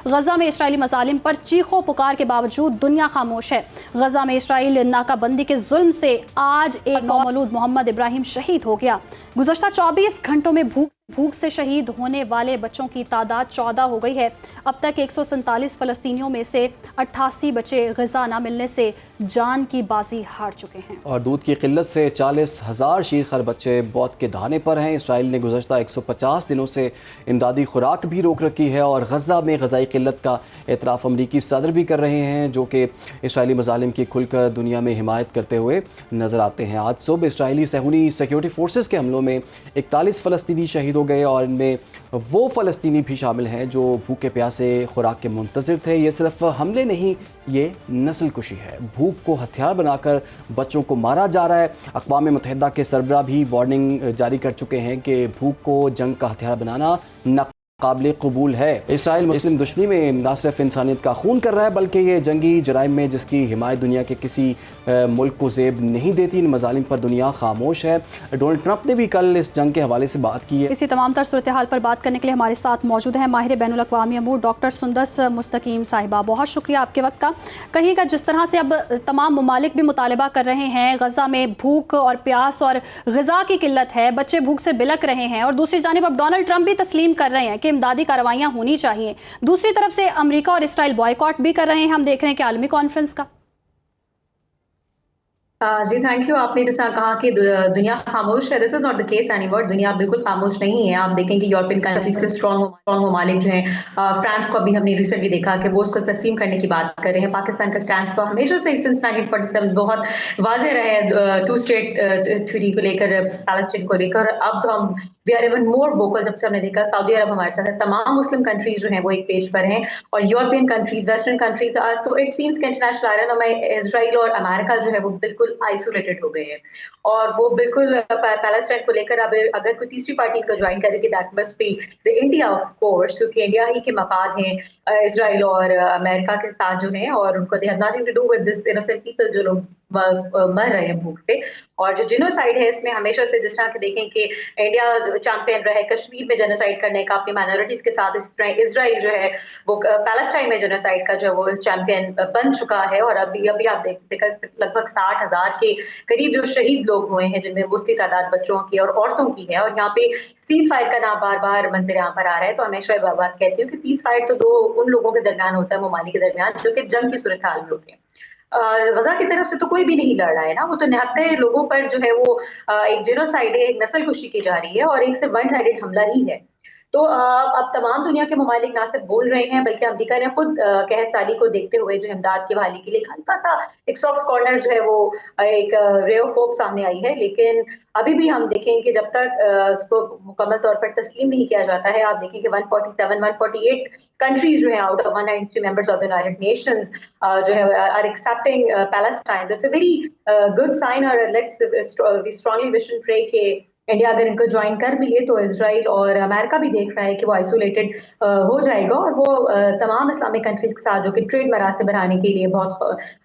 غزہ میں اسرائیلی مظالم پر چیخو پکار کے باوجود دنیا خاموش ہے۔ غزہ میں اسرائیل ناکہ بندی کے ظلم سے آج ایک نومولود محمد ابراہیم شہید ہو گیا۔ گزشتہ 24 گھنٹوں میں بھوک سے شہید ہونے والے بچوں کی تعداد 14 ہو گئی ہے۔ اب تک 147 فلسطینیوں میں سے 88 بچے غذا نہ ملنے سے جان کی بازی ہار چکے ہیں۔ اور دودھ کی قلت سے 40,000 شیرخوار بچے موت کے دہانے پر ہیں۔ اسرائیل نے گزشتہ 150 دنوں سے امدادی خوراک بھی روک رکھی ہے اور غزہ میں غذائی قلت کا اعتراف امریکی صدر بھی کر رہے ہیں، جو کہ اسرائیلی مظالم کی کھل کر دنیا میں حمایت کرتے ہوئے نظر آتے ہیں۔ آج صبح اسرائیلی صہیونی سیکیورٹی فورسز کے حملوں میں 41 فلسطینی شہید ہو گئے اور ان میں وہ فلسطینی بھی شامل ہیں جو بھوکے پیاسے خوراک کے منتظر تھے۔ یہ صرف حملے نہیں، یہ نسل کشی ہے۔ بھوک کو ہتھیار بنا کر بچوں کو مارا جا رہا ہے۔ اقوام متحدہ کے سربراہ بھی وارننگ جاری کر چکے ہیں کہ بھوک کو جنگ کا ہتھیار بنانا ناقابل قبول ہے۔ اسرائیل مسلم دشمنی میں نہ صرف انسانیت کا خون کر رہا ہے بلکہ یہ جنگی جرائم میں جس کی حمایت دنیا کے کسی ملک کو زیب نہیں دیتی۔ ان مظالم پر دنیا خاموش ہے۔ ڈونلڈ ٹرمپ نے بھی کل اس جنگ کے حوالے سے بات کی ہے۔ اسی تمام تر صورتحال پر بات کرنے کے لیے ہمارے ساتھ موجود ہیں ماہر بین الاقوامی امور ڈاکٹر سندس مستقیم صاحبہ۔ بہت شکریہ آپ کے وقت کا۔ کہیں گا جس طرح سے اب تمام ممالک بھی مطالبہ کر رہے ہیں، غزہ میں بھوک اور پیاس اور غذا کی قلت ہے، بچے بھوک سے بلک رہے ہیں، اور دوسری جانب اب ڈونلڈ ٹرمپ بھی تسلیم کر رہے ہیں کہ امدادی کارروائیاں ہونی چاہیے۔ دوسری طرف سے امریکہ اور اسرائیل بائیکاٹ بھی کر رہے ہیں، ہم دیکھ رہے ہیں کہ عالمی کانفرنس کا۔ جی تھینک یو۔ آپ نے جیسا کہا کہ دنیا خاموش ہے، this is not the case any more. دنیا بالکل خاموش نہیں ہے۔ آپ دیکھیں کہ یورپین کنٹریز کے اسٹرانگ ممالک جو ہیں، فرانس کو ابھی ہم نے ریسنٹلی دیکھا کہ وہ اس کو تسلیم کرنے کی بات کر رہے ہیں۔ پاکستان کا اسٹینڈ تو ہمیشہ سے سنس 1947 بہت واضح رہا ہے 2 اسٹیٹ تھیوری کو لے کر، پیلسٹین کو لے کر۔ اب ہم we are even more vocal جب سے ہم نے دیکھا سعودی عرب ہمارے ساتھ ہے، تمام مسلم کنٹریز جو ہیں وہ ایک پیج پر ہیں، اور یورپین کنٹریز، ویسٹرن کنٹریز، تو اٹ سیمس کہ انٹرنیشنل آئرن میں اسرائیل اور امریکہ جو ہے وہ بالکل آئسولیٹڈ ہو گئے ہیں، اور وہ بالکل پیلسٹائن کو لے کر اگر کوئی تیسری پارٹی کو جوائن کرے گی that must B India of course, کیونکہ انڈیا ہی کے مفاد ہیں اسرائیل اور امریکہ کے ساتھ جو ہیں، اور ان کو they have nothing to do with this innocent people جو لوگ مر رہے ہیں بھوک سے۔ اور جو جینوسائیڈ ہے اس میں ہمیشہ سے جس طرح کہ دیکھیں کہ انڈیا چیمپئن رہے کشمیر میں جینوسائیڈ کرنے کا اپنی مائنورٹیز کے ساتھ، اس طرح اسرائیل جو ہے وہ پیلسٹائن میں جینوسائیڈ کا جو وہ چیمپئن بن چکا ہے، اور ابھی آپ دیکھیں لگ بھگ 60,000 کے قریب جو شہید لوگ ہوئے ہیں، جن میں وسطی تعداد بچوں کی اور عورتوں کی ہے، اور یہاں پہ سیز فائر کا نام بار بار منظر عام پر آ رہا ہے۔ تو ہمیشہ بات کہتی ہوں کہ سیز فائر تو دو ان لوگوں کے درمیان ہوتا ہے، ممالک کے درمیان، جو کہ جنگ کی صورتحال میں ہوتے ہیں۔ غزہ کی طرف سے تو کوئی بھی نہیں لڑ رہا ہے نا، وہ تو 69 لوگوں پر جو ہے وہ ایک جینوسائیڈ ہے، ایک نسل کشی کی جا رہی ہے، اور ایک سے ون سائیڈڈ حملہ ہی ہے۔ تو اب تمام دنیا کے ممالک نہ صرف بول رہے ہیں بلکہ امریکہ نے خود قحط سالی کو دیکھتے ہوئے جو امداد کی بحالی کے لیے ہلکا سا ایک سافٹ کارنر جو ہے وہ ایک رے آف ہوپ سامنے آئی ہے، لیکن ابھی بھی ہم دیکھیں کہ جب تک اس کو مکمل طور پر تسلیم نہیں کیا جاتا ہے، آپ دیکھیں کہ 148 کنٹریز جو ہیں out of 193 members of the United Nations جو ہے are accepting Palestine. That's a very good sign, اور let's we strongly wish and pray کہ انڈیا اگر ان کو جوائن کر بھی لے تو اسرائیل اور امریکہ بھی دیکھ رہا ہے کہ وہ آئسولیٹڈ ہو جائے گا، اور وہ تمام اسلامک کنٹریز کے ساتھ جو کہ ٹریڈ مراسم بڑھانے کے لیے بہت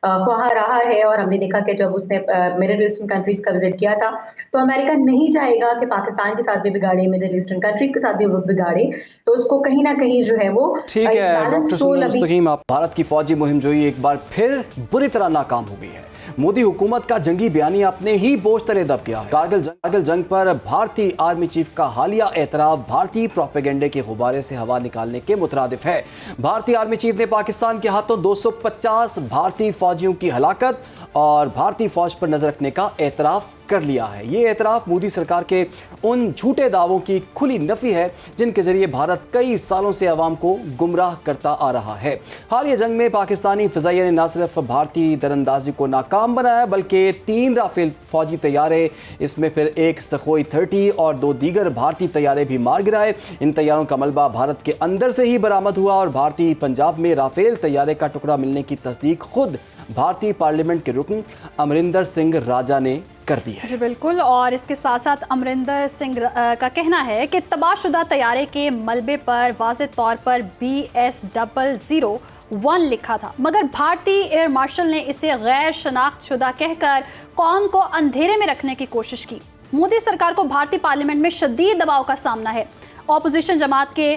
خواہاں رہا ہے۔ اور ہم نے دیکھا کہ جب اس نے مڈل ایسٹرن کنٹریز کا وزٹ کیا تھا تو امریکہ نہیں چاہے گا کہ پاکستان کے ساتھ بھی بگاڑے، مڈل ایسٹرن کنٹریز کے ساتھ بھی وہ بگاڑے، تو اس کو کہیں نہ کہیں جو ہے وہ ٹھیک ہے۔ ڈاکٹر سندس مستقیم، بھارت کی فوجی مہم جوئی ایک بار پھر بری طرح ناکام ہو گئی ہے۔ مودی حکومت کا جنگی بیانیہ اپنے ہی بوجھ تلے دب گیا ہے۔ کارگل جنگ پر بھارتی آرمی چیف کا حالیہ اعتراف بھارتی پروپیگنڈے کے غبارے سے ہوا نکالنے کے مترادف ہے۔ بھارتی آرمی چیف نے پاکستان کے ہاتھوں 250 بھارتی فوجیوں کی ہلاکت اور بھارتی فوج پر نظر رکھنے کا اعتراف کر لیا ہے۔ یہ اعتراف مودی سرکار کے ان جھوٹے دعووں کی کھلی نفی ہے جن کے ذریعے بھارت کئی سالوں سے عوام کو گمراہ کرتا آ رہا ہے۔ حالیہ جنگ میں پاکستانی فضائیہ نے نہ صرف بھارتی تیراندازی کو ناکام بنایا بلکہ 3 رافیل فوجی طیارے، اس میں پھر ایک سخوئی 30 اور 2 دیگر بھارتی طیارے بھی مار گرائے۔ ان طیاروں کا ملبہ بھارت کے اندر سے ہی برآمد ہوا، اور بھارتی پنجاب میں رافیل طیارے کا ٹکڑا ملنے کی تصدیق خود بھارتی پارلیمنٹ کے رکن امریندر سنگھ راجا نے کر دی ہے۔ جی بالکل، اور اس کے ساتھ ساتھ امریندر سنگھ کا کہنا ہے کہ تباہ شدہ طیارے کے ملبے پر واضح طور پر BS001 لکھا تھا، مگر بھارتی ایئر مارشل نے اسے غیر شناخت شدہ کہہ کر قوم کو اندھیرے میں رکھنے کی کوشش کی۔ مودی سرکار کو بھارتی پارلیمنٹ میں شدید دباؤ کا سامنا ہے۔ اپوزیشن جماعت کے